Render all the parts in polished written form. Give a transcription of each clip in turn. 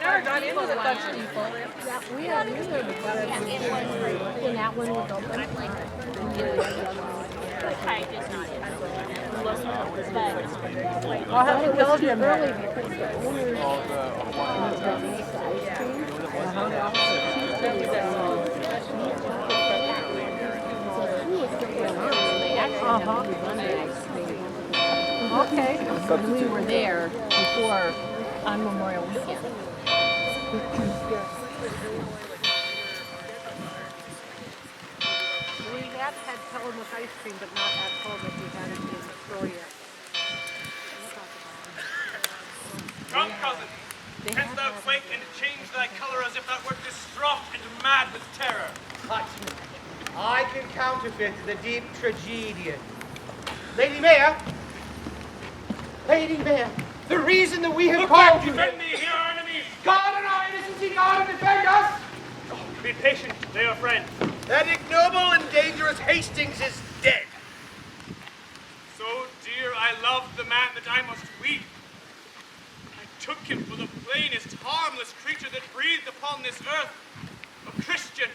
never got into the Dutch people. We had either, but when that one was open. I'll have to tell you Early that. because the owners Okay. and we were there before on Memorial Weekend. We have had Tillamook ice cream, but not at home if we had it in Astoria. Come, cousin. Canst thou quake and change thy colour as if thou wert distraught and mad with terror? But I can counterfeit the deep tragedian. Lady Mayor, the reason that we have Look called back, you defend me, here are enemies. God and our innocency, God and defend us! Oh, be patient, they are friends. That ignoble and dangerous Hastings is dead. So dear I loved the man that I must weep. I took him for the plainest, harmless creature that breathed upon this earth. A Christian.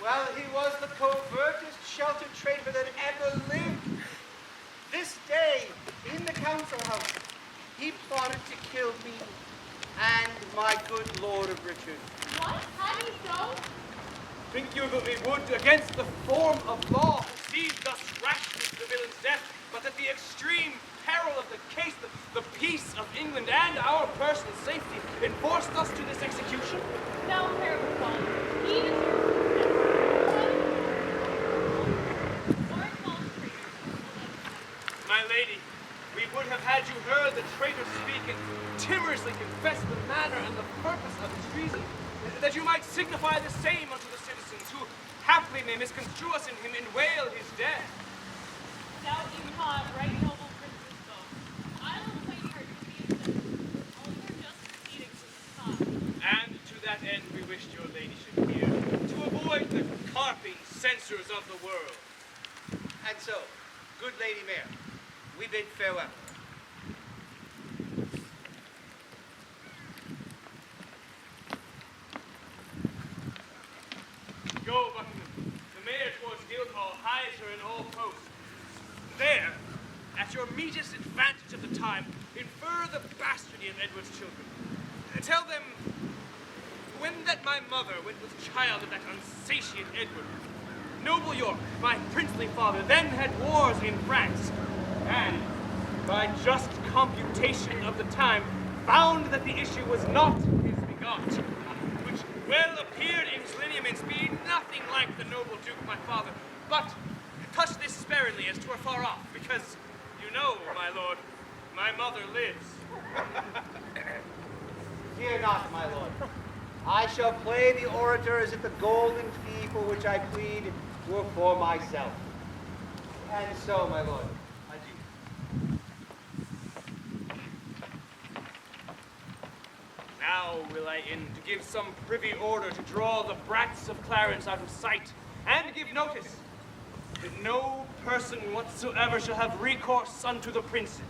Well, he was the covertest sheltered traitor that ever lived. This day, in the council house, he plotted to kill me and my good Lord of Richard. What? How do you so? Think you that we would, against the form of law, proceed thus rashly to the villain's death, but at the extreme peril of the case, the peace of England and our personal safety, enforced us to this execution? No, terrible father. He is My lady, we would have had you heard the traitor speak and timorously confess the manner and the purpose of his treason, that you might signify the same unto the citizens who haply may misconstrue us in him and wail his death. Doubt you not, right noble princes both. I will play here to be accepted. All your just proceedings of the time. And to that end we wished your ladyship here, to avoid the carping censors of the world. And so, good Lady Mayor, we bid farewell. Go, Buckingham. The mayor towards Guildhall hides her in all posts. There, at your meetest advantage of the time, infer the bastardy of Edward's children. Tell them, when that my mother went with child of that unsatiate Edward, noble York, my princely father, then had wars in France, and, by just computation of the time, found that the issue was not his begot, which well appeared in his lineaments, being nothing like the noble Duke my father, but touch this sparingly as 'twere far off, because you know, my lord, my mother lives. Fear not, my lord. I shall play the orator as if the golden fee for which I plead were for myself. And so, my lord, adieu. Now will I end to give some privy order to draw the brats of Clarence out of sight, and give notice that no person whatsoever shall have recourse unto the princes.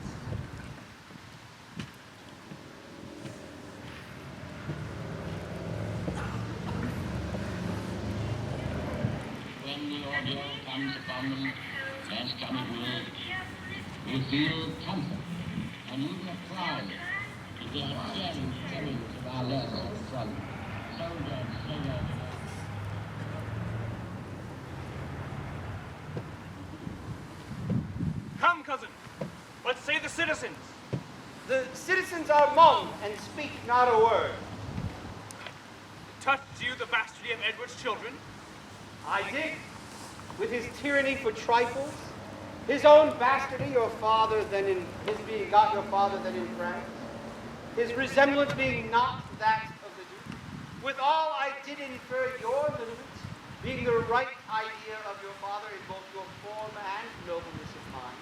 When the ordeal comes upon them, as come it will, we feel comfort and even a pride that they have shared in the terrors of our lads at the front. Soldiers, sailors, Come, cousin, what say the citizens? The citizens are mum and speak not a word. Touched you the bastardy of Edward's children? I did, with his tyranny for trifles, his own bastardy, your father than in his being got your father than in France, his resemblance being not that of the Duke. With all, I did infer your lineaments, being the right idea of your father in both your form and nobleness of mind.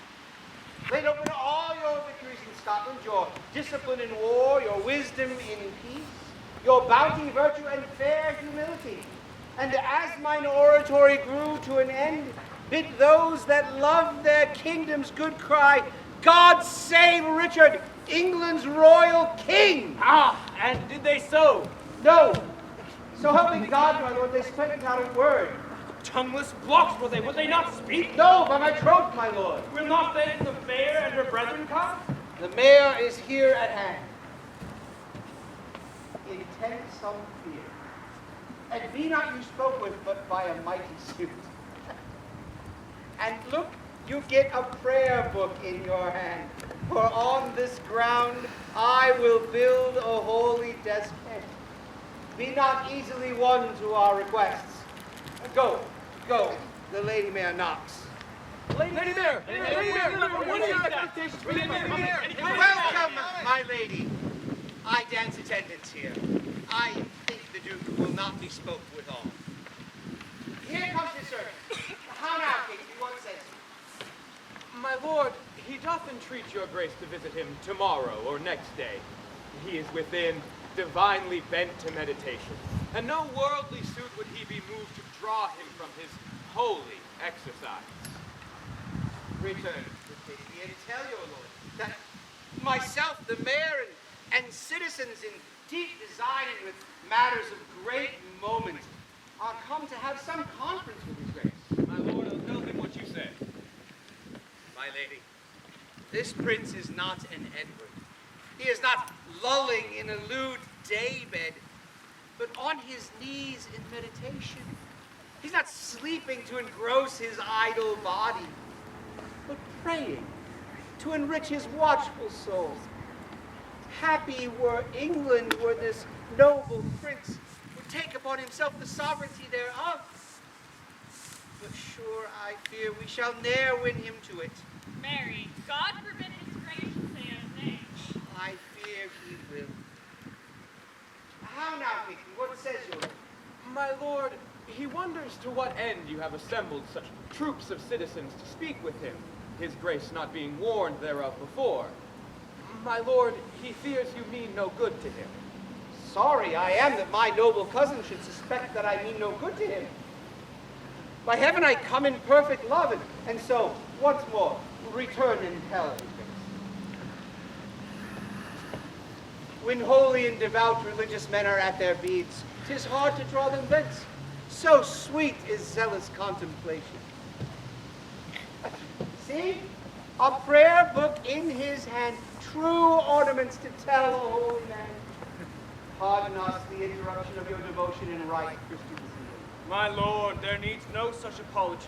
Laid open all your victories in Scotland, your discipline in war, your wisdom in peace, your bounty, virtue, and fair humility. And as mine oratory grew to an end, bid those that love their kingdom's good cry, God save Richard, England's royal king! Ah, and did they so? No. So help me God, my lord, they spake not a word. Tongueless blocks were they, would they not speak? No, by my troth, my lord. Will not then the mayor and her brethren come? The mayor is here at hand. Intend some fear. And be not you spoke with but by a mighty suit. And look, you get a prayer book in your hand. For on this ground I will build a holy desk head. Be not easily won to our requests. Go, go. The lady mayor knocks. Lady Mayor! Lady Mayor! What are your expectations? Lady Mayor! Welcome, my lady. I dance attendance here. I think the Duke will not be spoke withal. Here comes his servant. How now, Kingsley, what says he? My lord, he doth entreat your grace to visit him tomorrow or next day. He is within, divinely bent to meditation, and no worldly suit would he be moved to draw him from his holy exercise. Return, and tell your lord that myself, the mayor, and citizens in deep design and with matters of great moment are come to have some conference with his grace. My lord, I'll tell him what you say. My lady, this prince is not an Edward. He is not lulling in a lewd daybed, but on his knees in meditation. He's not sleeping to engross his idle body, but praying to enrich his watchful soul. Happy were England were this noble prince would take upon himself the sovereignty thereof. But sure I fear we shall ne'er win him to it. Mary, God forbid his grace should say a nay. I fear he will. How now, Mickey, what says your lord? My lord, he wonders to what end you have assembled such troops of citizens to speak with him, his grace not being warned thereof before. My lord, he fears you mean no good to him. Sorry I am that my noble cousin should suspect that I mean no good to him. By heaven I come in perfect love, and so, once more, return and tell his grace. When holy and devout religious men are at their beads, 'tis hard to draw them thence. So sweet is zealous contemplation. See, a prayer book in his hand, true ornaments to tell a holy man. Pardon us the interruption of your devotion in right Christian zeal. My lord, there needs no such apology.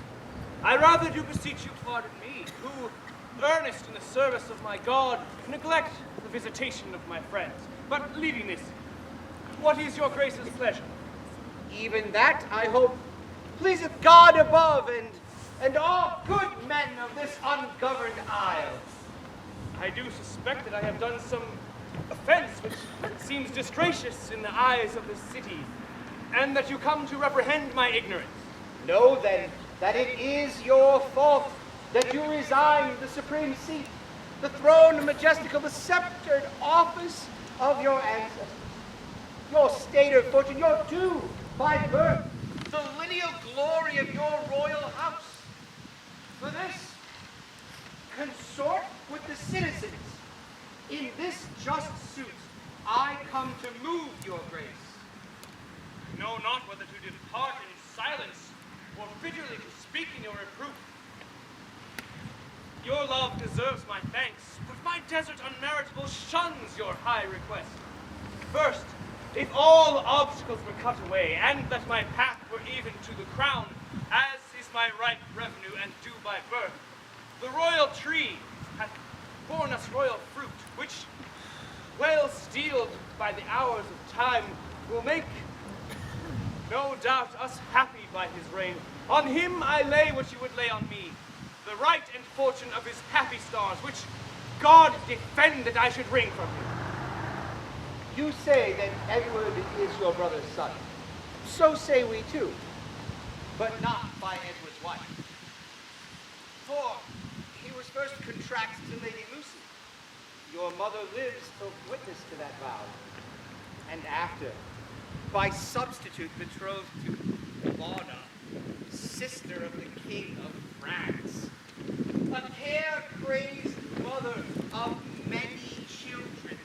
I rather do beseech you pardon me, who, earnest in the service of my God, neglect the visitation of my friends. But leaving this, what is your grace's pleasure? Even that, I hope, pleaseth God above, and all good men of this ungoverned isle. I do suspect that I have done some offense which seems disgracious in the eyes of the city, and that you come to reprehend my ignorance. Know then that it is your fault that you resign the supreme seat, the throne majestical, the sceptered office of your ancestors, your state of fortune, your due by birth, the lineal glory of your royal house. For this, consort with the citizens. In this just suit, I come to move your grace. Know not whether to depart in silence, or bitterly to speak in your reproof. Your love deserves my thanks, but my desert unmeritable shuns your high request. First, if all obstacles were cut away, and that my path were even to the crown, as is my right revenue and due by birth, the royal tree hath borne us royal fruit, which, well steeled by the hours of time, will make, no doubt, us happy by his reign. On him I lay what you would lay on me, the right and fortune of his happy stars, which God defend that I should wring from him. You say that Edward is your brother's son. So say we too, but not by Edward's wife. For he was first contracted to Lady Lucy. Your mother lives to witness to that vow. And after, by substitute, betrothed to Lana, sister of the King of France. A care-crazed mother of many children,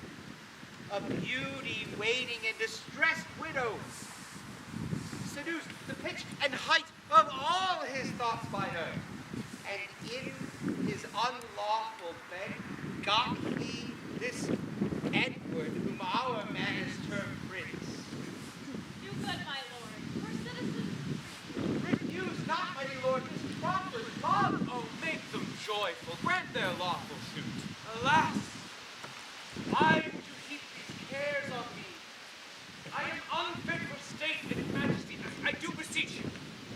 a beauty waiting and distressed widow, seduced the pitch and height of all his thoughts by her, and in his unlawful bed got he this Edward, whom our manners term prince. Do good, my lord. For citizens. Refuse not, mighty lord, this proffered love. Oh, make them joyful. Grant their lawful suit. Alas, why would you heap these cares on me? I am unfit for state and majesty. I do beseech you.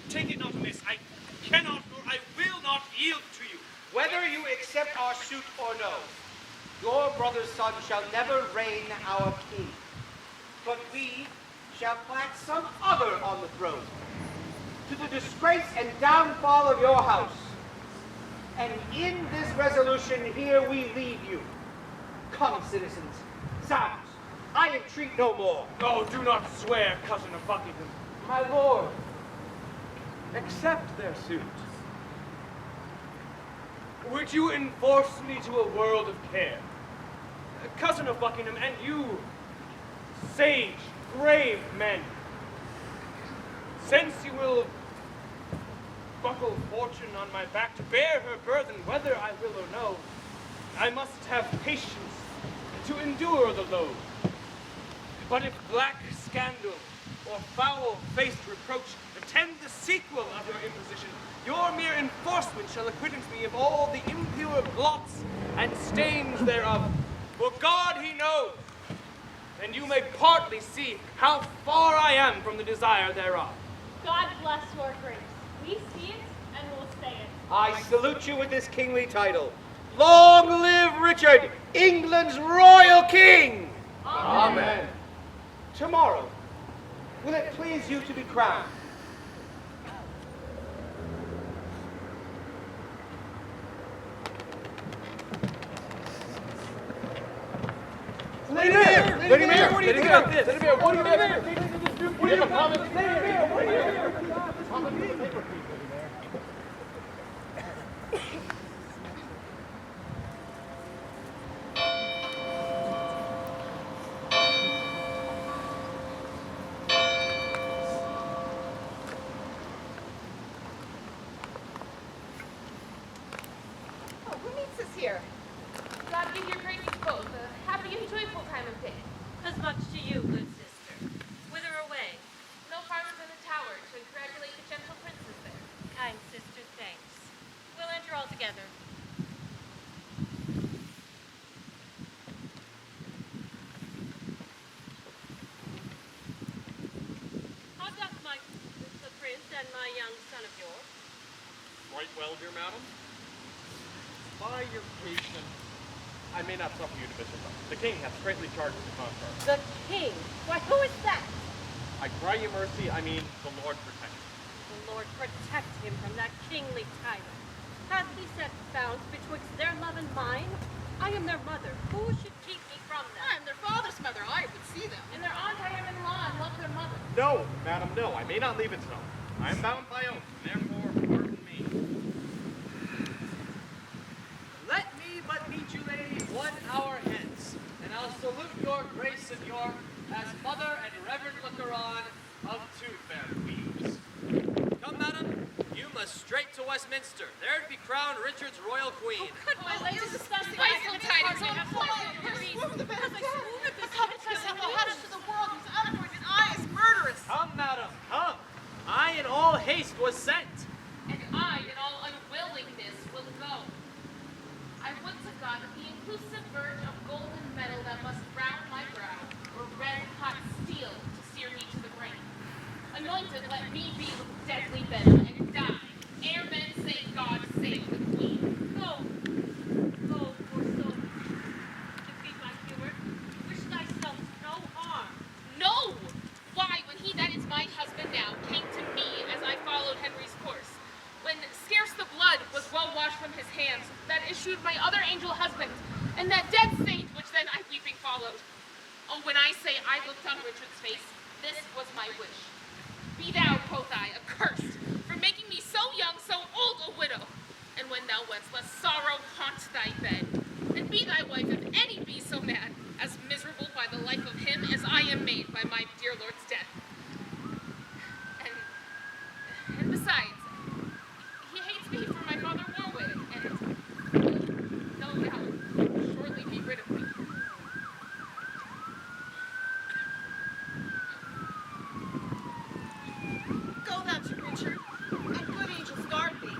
Take it not amiss. I cannot nor I will not yield to you. Whether you accept our suit or no, your brother's son shall never reign our king, but we shall plant some other on the throne, to the disgrace and downfall of your house. And in this resolution here we leave you. Come, citizens, sounds, I entreat no more. Oh, do not swear, cousin of Buckingham. My lord, Accept their suit. Would you enforce me to a world of care? Cousin of Buckingham, and you, sage, grave men, since you will buckle fortune on my back to bear her burthen, whether I will or no, I must have patience to endure the load. But if black scandal or foul-faced reproach attend the sequel of your imposition, your mere enforcement shall acquit me of all the impure blots and stains thereof. For God he knows, and you may partly see how far I am from the desire thereof. God bless your grace. We see it and will say it. I salute you with this kingly title. Long live Richard, England's royal king! Amen. Tomorrow, will it please you to be crowned? Lady Mayor! Lady Mayor, what do you think about this? Lady Mayor, what do you think about this? What do you comment? Lady Mayor, what do you think? Oh, who meets us here? God give your graces both a happy and joyful time of day. As much to you, good sister. Whither away? No farther than the tower to congratulate the gentle princes there. Kind sister, thanks. We'll enter all together. How doth the prince and my young son of yours? Right well, dear madam. By your patience, I may not suffer you to visit them. The king hath greatly charged the contrary. The king. Why, who is that? I cry you mercy, I mean the Lord protect you. The Lord protect him from that kingly title. Hath he set bounds betwixt their love and mine? I am their mother. Who should keep me from them? I'm their father's mother. I would see them. And their aunt I am in law and love their mother. No, madam, no. I may not leave it so. I am bound by oath, therefore pardon me. Let me but meet you, lady, 1 hour hence, and I'll salute your grace and your as mother and reverend looker-on of two fair queens. Come, madam, you must straight to Westminster, there to be crowned Richard's royal queen. My legs are disgusting. Weichel tidings. I have To the world whose unappointed eye is murderous. Come, madam, come. I in all haste was sent. And I, in all unwillingness, will go. I would to God that the inclusive verge of golden metal that must round my brow were red-hot steel to sear me to the brain. Anointed, let me be with deadly venom and die, ere men say God save the queen. Go, poor soul. Defeat my humor. Wish thyself no harm. No! Why, when he that is my husband now came to me as I followed Henry's course, when scarce the blood was well washed from his hands, that issued my other angel husband, and that dead saint which then I weeping followed. Oh, when I say I looked on Richard's face, this was my wish. Be thou, quoth I, accursed, for making me so young, so old a widow. And when thou wentst, let sorrow haunt thy bed. and be thy wife if any be so mad, as miserable by the life of him as I am made by my dear lord's death. And besides, he hates me for my father Warwick, and no doubt will shortly be rid of me. Go thou to Richard, and good angels guard thee.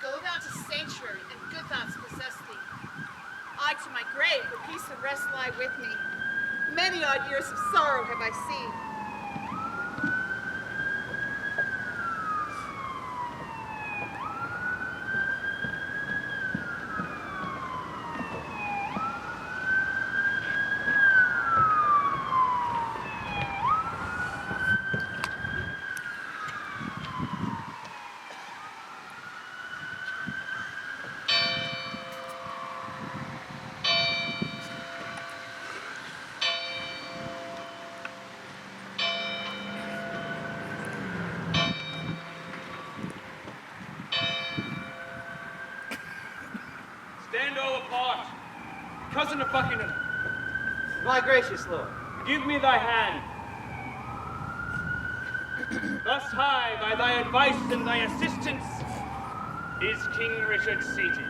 Go thou to sanctuary, and good thoughts possess thee. I to my grave, where peace and rest lie with me. Many odd years of sorrow have I seen. Stand all apart. Cousin of Buckingham, My gracious lord. give me thy hand. Thus high, by thy advice and thy assistance, is King Richard seated.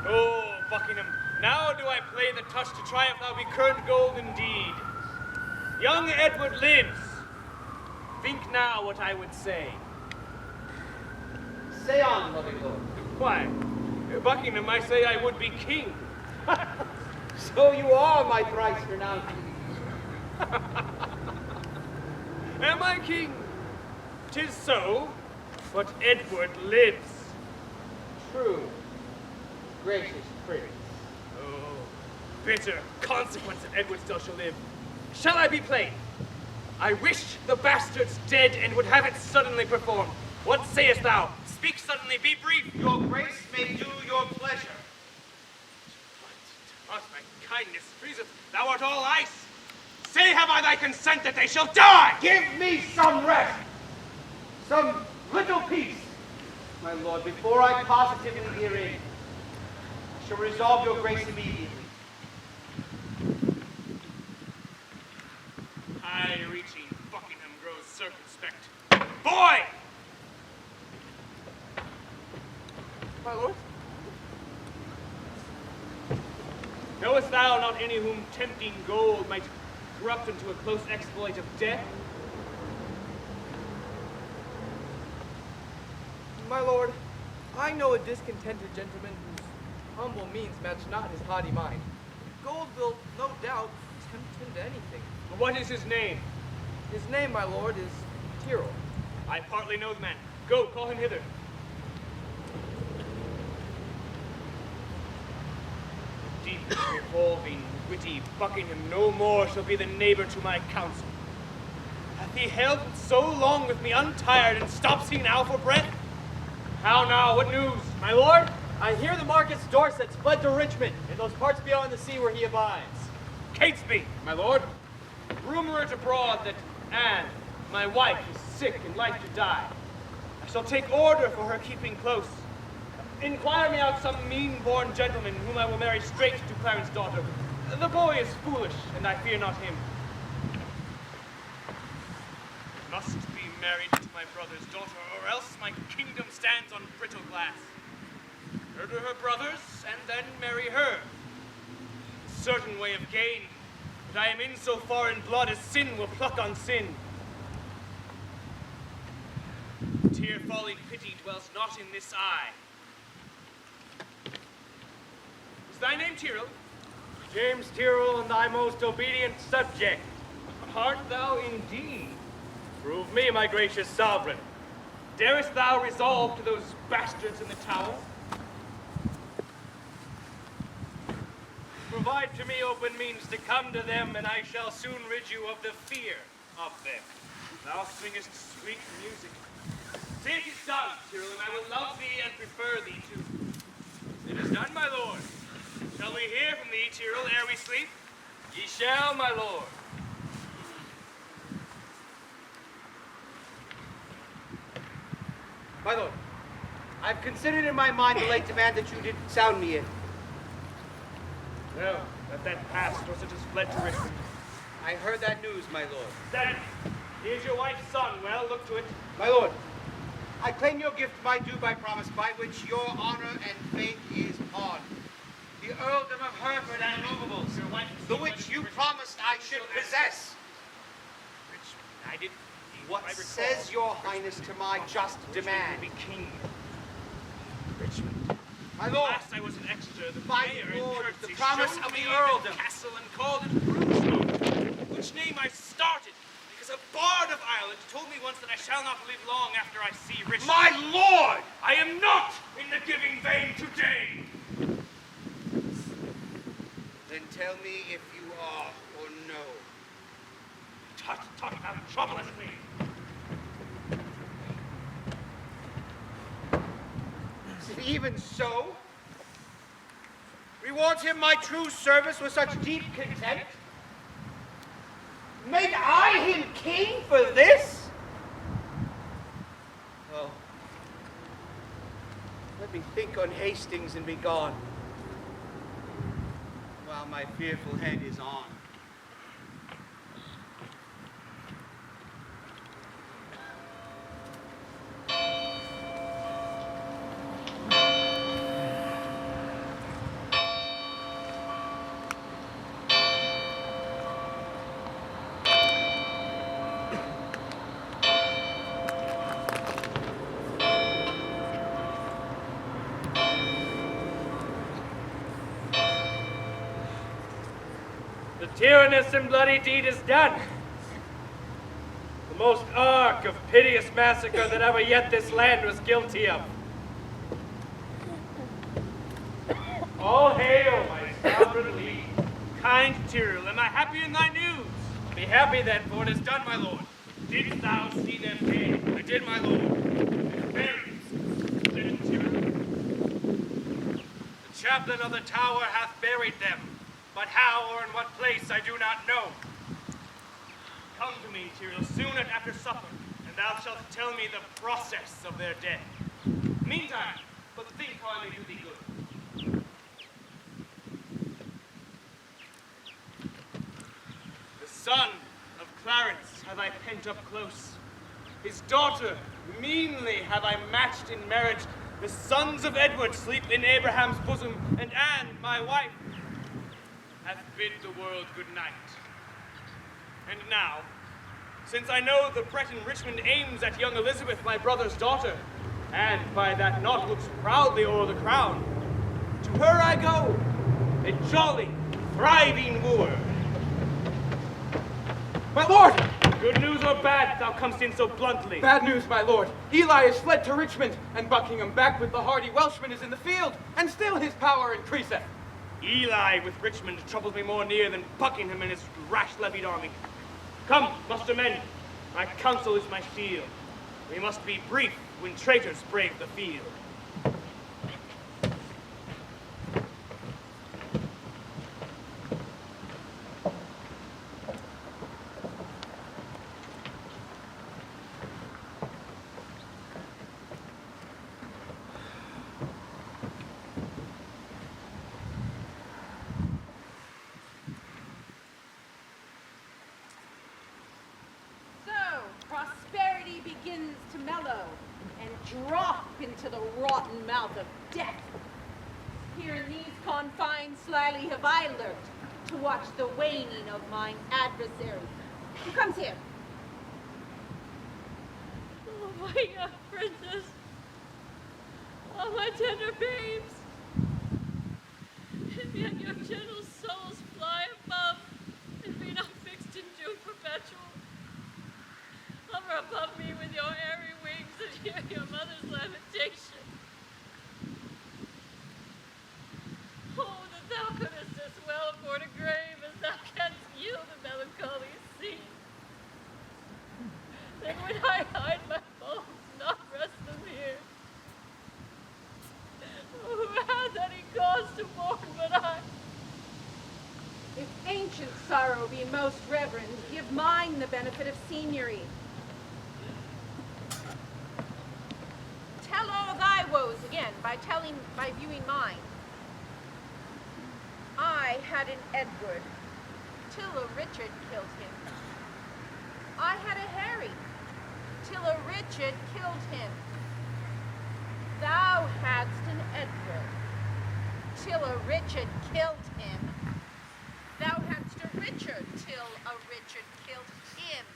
Oh, Buckingham, now do I play the touch to try if thou be current gold indeed. Young Edward lives. Think now what I would say. Say on, loving lord. Why, Buckingham, I say I would be king. So you are my thrice renowned king. Am I king? 'Tis so, but Edward lives. True, gracious prince. Oh, bitter consequence that Edward still shall live. Shall I be plain? I wish the bastard's dead and would have it suddenly performed. What sayest thou? Speak suddenly, be brief. Your grace may do your pleasure. But my kindness freezeth. Thou art all ice. Say, have I thy consent that they shall die? Give me some rest, some little peace, my lord, before I positively herein. I shall resolve your grace immediately. High-reaching Buckingham grows circumspect. Boy! My lord? Knowest thou not any whom tempting gold might corrupt into a close exploit of death? My lord, I know a discontented gentleman whose humble means match not his haughty mind. Gold will, no doubt, tempt him to anything. What is his name? His name, my lord, is Tyrrell. I partly know the man. Go, call him hither. Deep revolving, witty Buckingham no more shall be the neighbor to my counsel. Hath he held so long with me untired, and stops he now for breath? How now, what news? My lord, I hear the Marquis Dorset's fled to Richmond, in those parts beyond the sea where he abides. Catesby, my lord. Rumor it abroad that Anne, my wife, is sick and like to die. I shall take order for her keeping close. Inquire me out some mean-born gentleman whom I will marry straight to Clarence's daughter. The boy is foolish, and I fear not him. Must be married to my brother's daughter, or else my kingdom stands on brittle glass. Murder her brothers, and then marry her. Certain way of gain, but I am in so far in blood as sin will pluck on sin. Tear-falling pity dwells not in this eye. Is thy name Tyrrell? James Tyrrell, and thy most obedient subject. Art thou indeed? Prove me, my gracious sovereign. Darest thou resolve to those bastards in the tower? Provide to me open means to come to them, and I shall soon rid you of the fear of them. Thou singest sweet music. Say it is done, Tyrrell, and I will love thee and prefer thee too. It is done, my lord. Shall we hear from thee, Tyrrell, ere we sleep? Ye shall, my lord. My lord, I've considered in my mind the late demand that you did sound me in. Well, let that pass. Dorset has fled to Richmond. I heard that news, my lord. Then, here's your wife's son. Well, look to it. My lord, I claim your gift my due by promise, by which your honor and faith is pawned. The earldom of Hereford and Movables, the which you promised I should possess. Richmond, I did. What says your highness to my just demand? Be king. Richmond. My lord. Last I was in Exeter, the My mayor lord, in courtesy the promise showed of me the earldom. castle and called it Bruce, which name I started because a bard of Ireland told me once that I shall not live long after I see Richmond. My lord! I am not in the giving vein today. Then tell me if you are or no. Tut, how troublous me. Even so, rewards him my true service with such deep contempt? Make I him king for this? Oh, let me think on Hastings and be gone, while my fearful head is on. The tyrannous and bloody deed is done. The most arch of piteous massacre that ever yet this land was guilty of. All hail, my sovereign liege. Kind Tyrrell, am I happy in thy news? Be happy then, for it is done, my lord. Didst thou see them dead? I did, my lord. Buried, little Tyrrell. The chaplain of the tower hath buried them, but how or in what place I do not know. Come to me, Tyrrell, soon after supper, and thou shalt tell me the process of their death. Meantime, but think how I may do thee good. The son of Clarence have I pent up close. His daughter meanly have I matched in marriage. The sons of Edward sleep in Abraham's bosom, and Anne, my wife, hath bid the world good night. And now, since I know the Breton Richmond aims at young Elizabeth, my brother's daughter, and by that knot looks proudly o'er the crown, to her I go, a jolly, thriving wooer. My lord! Good news or bad, thou comest in so bluntly? Bad news, my lord. Eli is fled to Richmond, and Buckingham back with the hardy Welshman is in the field, and still his power increaseth. Eli with Richmond troubles me more near than Buckingham and his rash-levied army. Come, muster men. My counsel is my shield. We must be brief when traitors brave the field. Prosperity begins to mellow and drop into the rotten mouth of death. Here in these confines slyly have I lurked to watch the waning of mine adversary. Who comes here? Oh, my young princess. Oh, my tender babes. And yet your gentle souls fly above and be not fixed in June perpetual. Hover above me with your airy wings and hear your mother's lamentation. Oh, that thou couldst as well afford a grave as thou canst yield a melancholy scene. Then would I hide my bones, not rest them here. Oh, who hath any cause to mourn but I? If ancient sorrow be most reverend, give mine the benefit of seniory. Tell all thy woes again by viewing mine. I had an Edward, till a Richard killed him. I had a Harry, till a Richard killed him. Thou hadst an Edward, till a Richard killed him. Thou hadst a Richard, till a Richard killed him.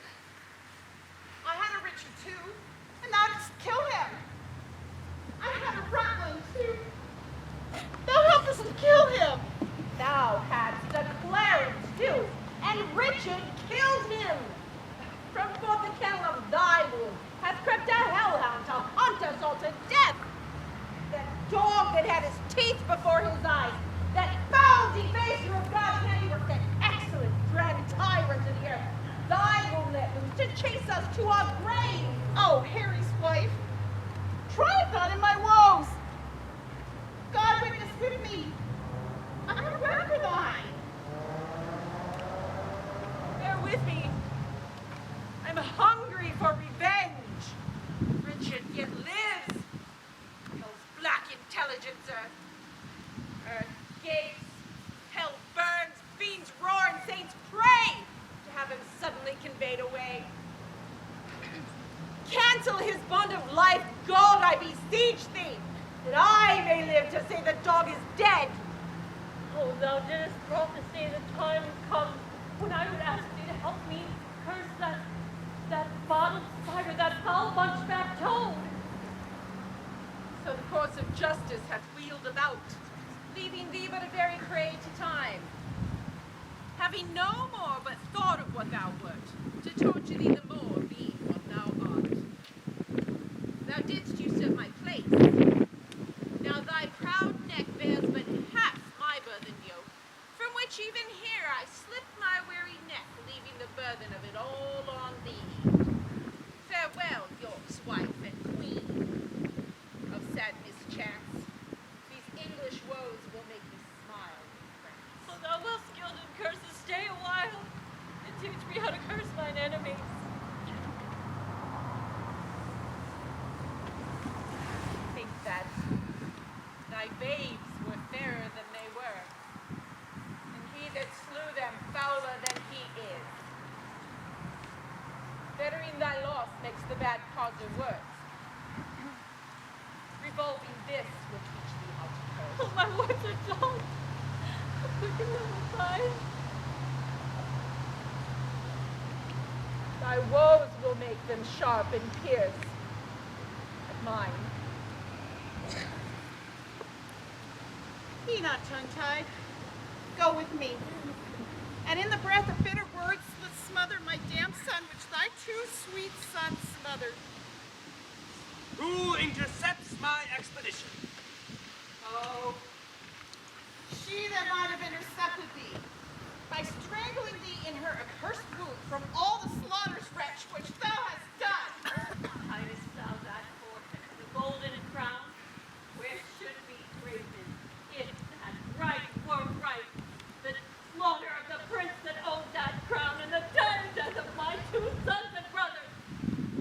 I had a Richard too, and thou didst kill him. I had a Rutland too. Thou helpest to kill him. Thou hadst a Clarence too, and Richard killed him. From forth the kennel of thy womb hath crept a hellhound to hunt us all to death. That dog that had his teeth before his eyes, that foul defacer of God's handiwork, that excellent dread tyrant of the earth, thy womb let loose to chase us to our grave. Oh, Harry's wife, triumph not in my woes. God witness with me. I'm a wreck of thine. Bear with me. I'm hungry for revenge. Richard yet lives. Those black intelligencer. Earth gapes, hell burns, fiends roar, and saints pray to have him suddenly conveyed away. Cancel his bond of life, God, I beseech thee, that I may live to say the dog is dead. Oh, thou didst prophesy the time would come when I would ask thee to help me curse that bottled cider, that foul bunchback toad. So the course of justice hath wheeled about, leaving thee but a very prey to time. Having no more but thought of what thou wert, to torture thee the more, being what thou art. Thou didst usurp my place. Now thy proud neck bears but half my burthen yoke, from which even here I slip my weary neck, leaving the burthen of it all on thee. Farewell, York's wife and queen. Of sad mischance, these English woes will make me smile, friends. Oh, thou well skilled in curses, stay a while, and teach me how to curse mine enemies. Think that thy babes were fairer than they were, and he that slew them fouler than he is. Bettering thy loss makes the bad causer worse. Revolving this will teach thee how to curse. Oh, my words are dull. Quicken them with thine. Thy woes will make them sharp and pierce. But mine. Be not tongue-tied. Go with me. And in the breath of bitter words, let's smother my damned son, which thy too sweet son smothered. Who intercepts my expedition? Oh, she that might have intercepted thee, by strangling thee in her accursed womb from all the slaughters, wretch, which thou hast done. Hidest thou that forth, the golden crown, where should be graven, if that right were right, the slaughter of the prince that owned that crown, and the death of my two sons and brothers.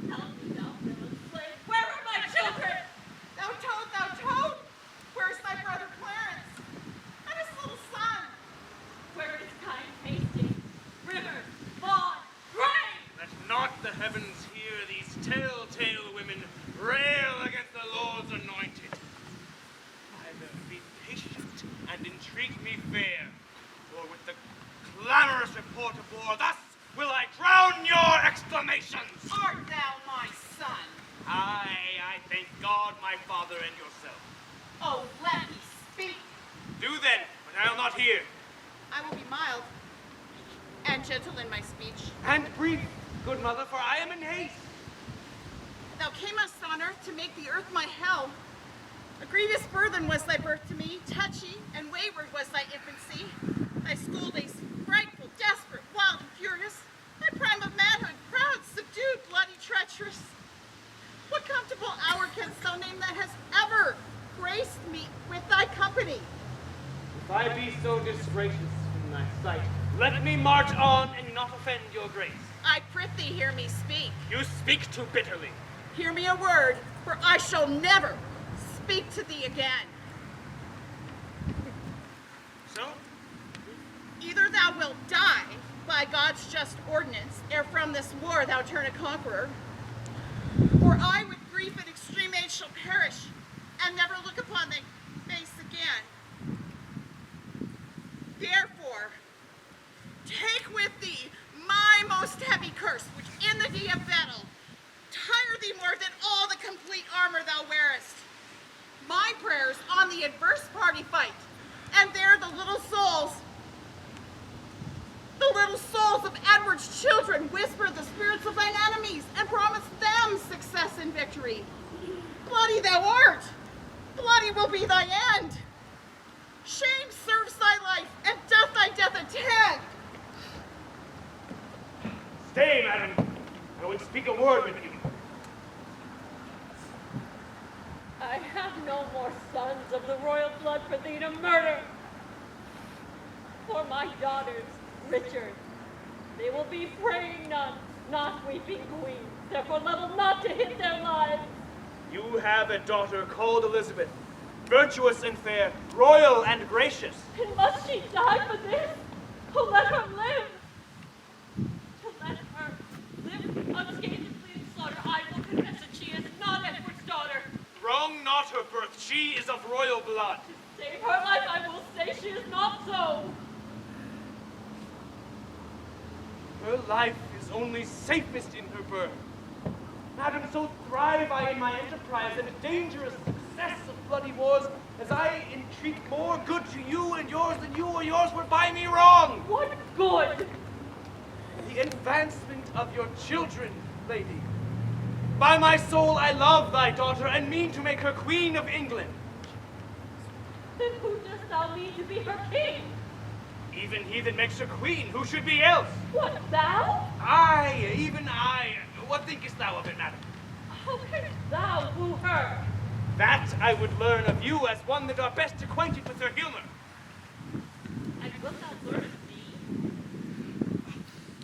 Tell me, thou villain slave, where are my children? Thou toad, where's thy brother Clarence? And his little son? Where is kind Hastings, River, Vaughan, Gray? Let not the heavens hear these telltale women rail against the Lord's anointed. Either be patient and entreat me fair, or with the clamorous report of war, thus will I drown your exclamations. Art thou my son? I thank God, my father, and yourself. Oh, let me speak. Do then, but I'll not hear. I will be mild and gentle in my speech. And brief, good mother, for I am in haste. Thou camest on earth to make the earth my hell. A grievous burthen was thy birth to me, touchy and wayward was thy infancy. Thy school days frightful, desperate, wild, and furious. Thy prime of manhood, proud, subdued, bloody, treacherous. What comfortable hour canst thou name that has ever graced me with thy company? If I be so disgracious in thy sight, let me march on and not offend your grace. I prithee hear me speak. You speak too bitterly. Hear me a word, for I shall never speak to thee again. So? Either thou wilt die by God's just ordinance, ere from this war thou turn a conqueror, or I with grief and extreme age shall perish, and never look upon thy face again. Therefore, take with thee my most heavy curse, which in the day of battle tire thee more than all the complete armor thou wearest. My prayers on the adverse party fight, and there the little souls of Edward's children whisper the spirits of thine enemies, and promise them success and victory. Bloody thou art, bloody will be thy end. Shame serves thy life, and doth thy death attend. Stay, madam. I would speak a word with you. I have no more sons of the royal blood for thee to murder. For my daughters, Richard, they will be praying nuns, not weeping queens, therefore level not to hit their lives. You have a daughter called Elizabeth, virtuous and fair, royal and gracious. And must she die for this? Oh, let her live. To let her live unscathed and flee to slaughter, I will confess that she is not Edward's daughter. Wrong not her birth, she is of royal blood. To save her life, I will say she is not so. Her life is only safest in her birth. Madam, so thrive I in my enterprise and the dangerous success of bloody wars, as I entreat more good to you and yours than you or yours would buy me wrong. What good? The advancement of your children, lady. By my soul, I love thy daughter and mean to make her queen of England. Then who dost thou mean to be her king? Even he that makes her queen, who should be else? What, thou? I, even I. What thinkest thou of it, madam? How canst thou woo her? That I would learn of you as one that are best acquainted with her humor. And wilt thou learn of me?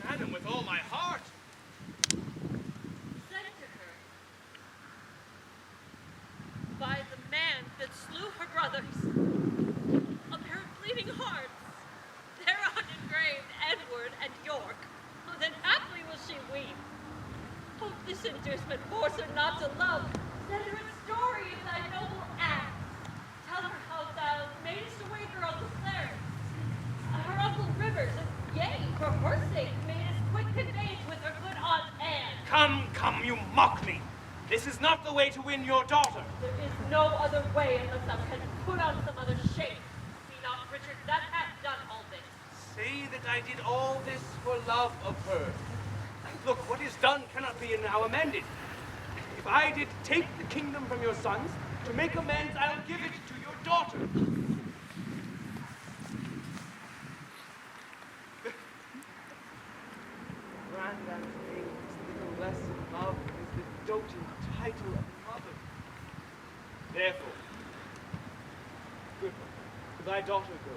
Madam, with all my heart. Send to her. By the man that slew her brothers, of her bleeding hearts, thereon engraved Edward and York, then haply will she weep. Hope this inducement force her not to love. Send her a story of thy noble acts. Tell her how thou madest away her uncle Clarence, her uncle Rivers, and yea, for her sake madest quick conveyance with her good aunt Anne. Come, come, you mock me. This is not the way to win your daughter. There is no other way unless thou canst put on some other shape. See not, Richard, that hath done all this. Say that I did all this for love of her. Look, what is done cannot be now amended. If I did take the kingdom from your sons, to make amends, I'll give it to your daughter. Grandam's name is little less in love is the doting title of mother. Therefore, good one, to thy daughter go.